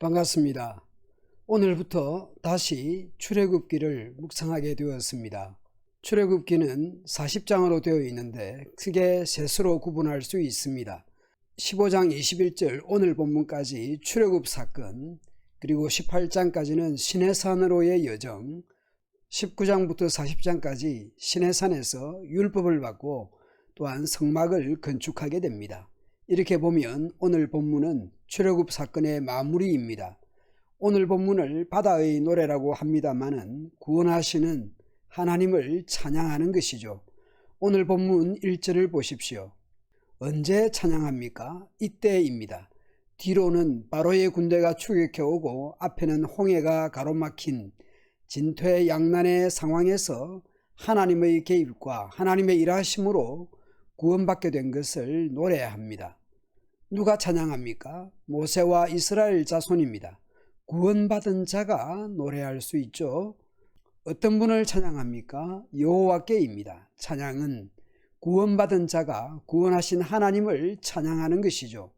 반갑습니다. 오늘부터 다시 출애굽기를 묵상하게 되었습니다. 출애굽기는 40장으로 되어 있는데 크게 셋으로 구분할 수 있습니다. 15장 21절 오늘 본문까지 출애굽 사건, 그리고 18장까지는 시내산으로의 여정, 19장부터 40장까지 시내산에서 율법을 받고 또한 성막을 건축하게 됩니다. 이렇게 보면 오늘 본문은 출애굽 사건의 마무리입니다. 오늘 본문을 바다의 노래라고 합니다마는 구원하시는 하나님을 찬양하는 것이죠. 오늘 본문 1절을 보십시오. 언제 찬양합니까? 이때입니다. 뒤로는 바로의 군대가 추격해 오고 앞에는 홍해가 가로막힌 진퇴양난의 상황에서 하나님의 개입과 하나님의 일하심으로 구원받게 된 것을 노래합니다. 누가 찬양합니까? 모세와 이스라엘 자손입니다. 구원받은 자가 노래할 수 있죠. 어떤 분을 찬양합니까? 여호와께입니다. 찬양은 구원받은 자가 구원하신 하나님을 찬양하는 것이죠.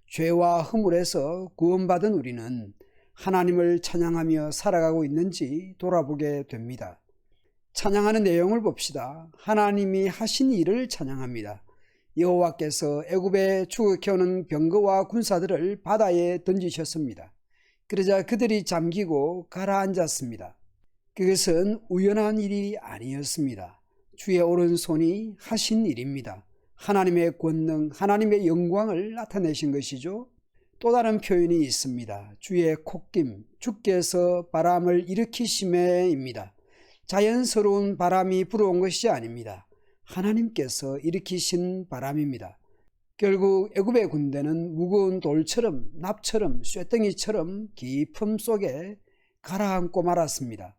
죄와 허물에서 구원받은 우리는 하나님을 찬양하며 살아가고 있는지 돌아보게 됩니다. 찬양하는 내용을 봅시다. 하나님이 하신 일을 찬양합니다. 여호와께서 애굽에 추격해오는 병거와 군사들을 바다에 던지셨습니다. 그러자 그들이 잠기고 가라앉았습니다. 그것은 우연한 일이 아니었습니다. 주의 오른손이 하신 일입니다. 하나님의 권능, 하나님의 영광을 나타내신 것이죠. 또 다른 표현이 있습니다. 주의 콧김, 주께서 바람을 일으키심에입니다. 자연스러운 바람이 불어온 것이 아닙니다. 하나님께서 일으키신 바람입니다. 결국 애굽의 군대는 무거운 돌처럼 납처럼 쇠덩이처럼 깊음 속에 가라앉고 말았습니다.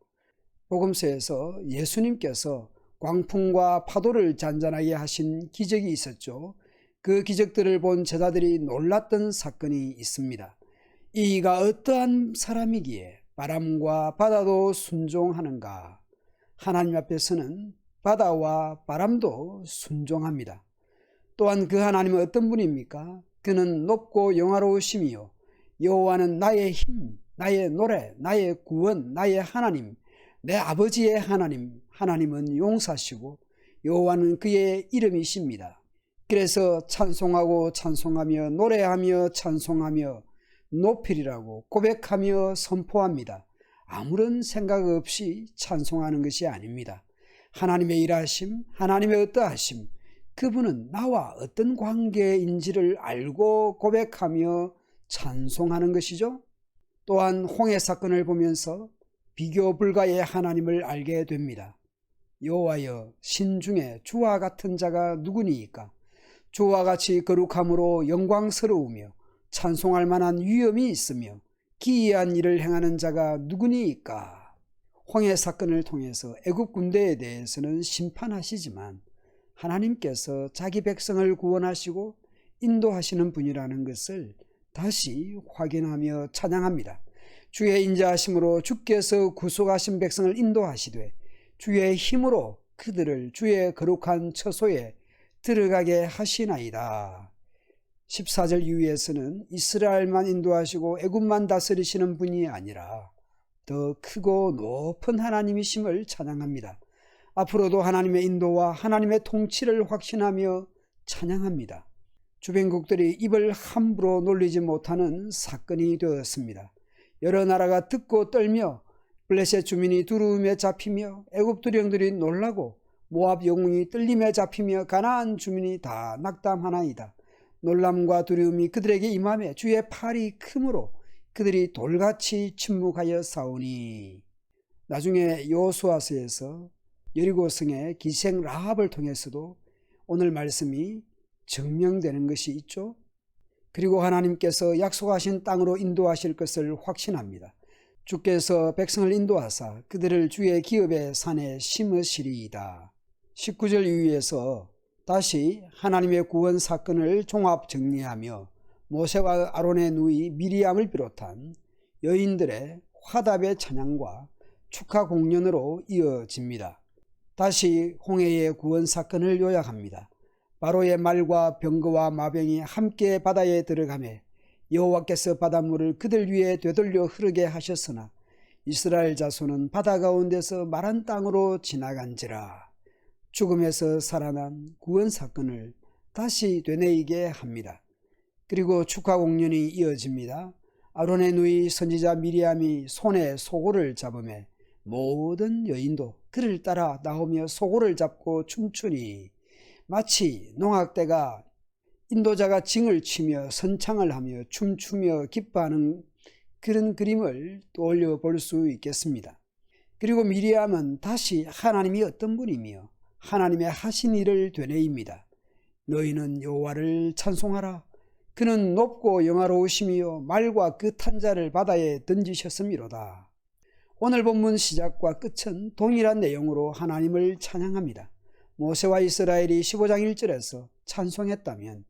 복음서에서 예수님께서 광풍과 파도를 잔잔하게 하신 기적이 있었죠. 그 기적들을 본 제자들이 놀랐던 사건이 있습니다. 이가 어떠한 사람이기에 바람과 바다도 순종하는가? 하나님 앞에서는 바다와 바람도 순종합니다. 또한 그 하나님은 어떤 분입니까? 그는 높고 영화로우심이요 여호와는 나의 힘, 나의 노래, 나의 구원, 나의 하나님, 내 아버지의 하나님. 하나님은 용사시고 여호와는 그의 이름이십니다. 그래서 찬송하고 찬송하며 노래하며 찬송하며 높이리라고 고백하며 선포합니다. 아무런 생각 없이 찬송하는 것이 아닙니다. 하나님의 일하심, 하나님의 어떠하심, 그분은 나와 어떤 관계인지를 알고 고백하며 찬송하는 것이죠. 또한 홍해 사건을 보면서 비교 불가의 하나님을 알게 됩니다. 여호와여, 신중에 주와 같은 자가 누구니이까? 주와 같이 거룩함으로 영광스러우며 찬송할 만한 위엄이 있으며 기이한 일을 행하는 자가 누구니이까? 홍해 사건을 통해서 애굽 군대에 대해서는 심판하시지만 하나님께서 자기 백성을 구원하시고 인도하시는 분이라는 것을 다시 확인하며 찬양합니다. 주의 인자하심으로 주께서 구속하신 백성을 인도하시되 주의 힘으로 그들을 주의 거룩한 처소에 들어가게 하시나이다. 14절 이후에서는 이스라엘만 인도하시고 애굽만 다스리시는 분이 아니라 더 크고 높은 하나님이심을 찬양합니다. 앞으로도 하나님의 인도와 하나님의 통치를 확신하며 찬양합니다. 주변국들이 입을 함부로 놀리지 못하는 사건이 되었습니다. 여러 나라가 듣고 떨며 블레셋 주민이 두려움에 잡히며 애굽 두령들이 놀라고 모압 영웅이 떨림에 잡히며 가나안 주민이 다 낙담하나이다. 놀람과 두려움이 그들에게 임하며 주의 팔이 크므로 그들이 돌같이 침묵하여 싸우니. 나중에 여호수아서에서 여리고성의 기생 라합을 통해서도 오늘 말씀이 증명되는 것이 있죠. 그리고 하나님께서 약속하신 땅으로 인도하실 것을 확신합니다. 주께서 백성을 인도하사 그들을 주의 기업의 산에 심으시리이다. 19절 이후에서 다시 하나님의 구원 사건을 종합 정리하며 모세와 아론의 누이 미리암을 비롯한 여인들의 화답의 찬양과 축하 공연으로 이어집니다. 다시 홍해의 구원 사건을 요약합니다. 바로의 말과 병거와 마병이 함께 바다에 들어가매 여호와께서 바닷물을 그들 위에 되돌려 흐르게 하셨으나 이스라엘 자손은 바다 가운데서 마른 땅으로 지나간지라. 죽음에서 살아난 구원 사건을 다시 되뇌이게 합니다. 그리고 축하 공연이 이어집니다. 아론의 누이 선지자 미리암이 손에 소고를 잡으매 모든 여인도 그를 따라 나오며 소고를 잡고 춤추니 마치 농악대가 인도자가 징을 치며 선창을 하며 춤추며 기뻐하는 그런 그림을 떠올려 볼 수 있겠습니다. 그리고 미리암은 다시 하나님이 어떤 분이며 하나님의 하신 일을 되뇌입니다. 너희는 여호와를 찬송하라. 그는 높고 영화로우시며 말과 그 탄자를 바다에 던지셨음이로다. 오늘 본문 시작과 끝은 동일한 내용으로 하나님을 찬양합니다. 모세와 이스라엘이 15장 1절에서 찬송했다면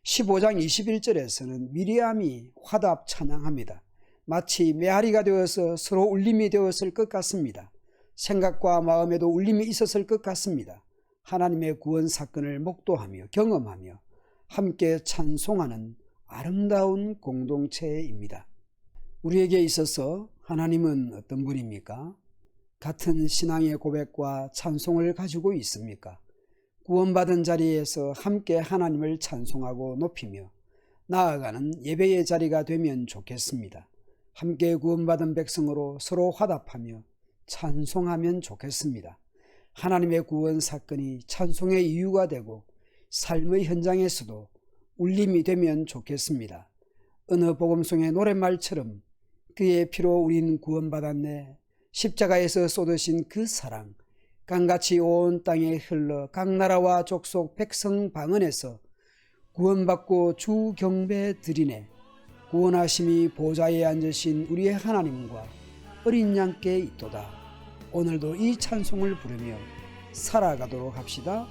15장 21절에서는 미리암이 화답 찬양합니다. 마치 메아리가 되어서 서로 울림이 되었을 것 같습니다. 생각과 마음에도 울림이 있었을 것 같습니다. 하나님의 구원 사건을 목도하며 경험하며 함께 찬송하는 아름다운 공동체입니다. 우리에게 있어서 하나님은 어떤 분입니까? 같은 신앙의 고백과 찬송을 가지고 있습니까? 구원받은 자리에서 함께 하나님을 찬송하고 높이며 나아가는 예배의 자리가 되면 좋겠습니다. 함께 구원받은 백성으로 서로 화답하며 찬송하면 좋겠습니다. 하나님의 구원 사건이 찬송의 이유가 되고 삶의 현장에서도 울림이 되면 좋겠습니다. 어느 복음송의 노랫말처럼 그의 피로 우린 구원받았네. 십자가에서 쏟으신 그 사랑 강같이 온 땅에 흘러 각 나라와 족속 백성 방언에서 구원받고 주 경배 드리네. 구원하심이 보좌에 앉으신 우리의 하나님과 어린 양께 있도다. 오늘도 이 찬송을 부르며 살아가도록 합시다.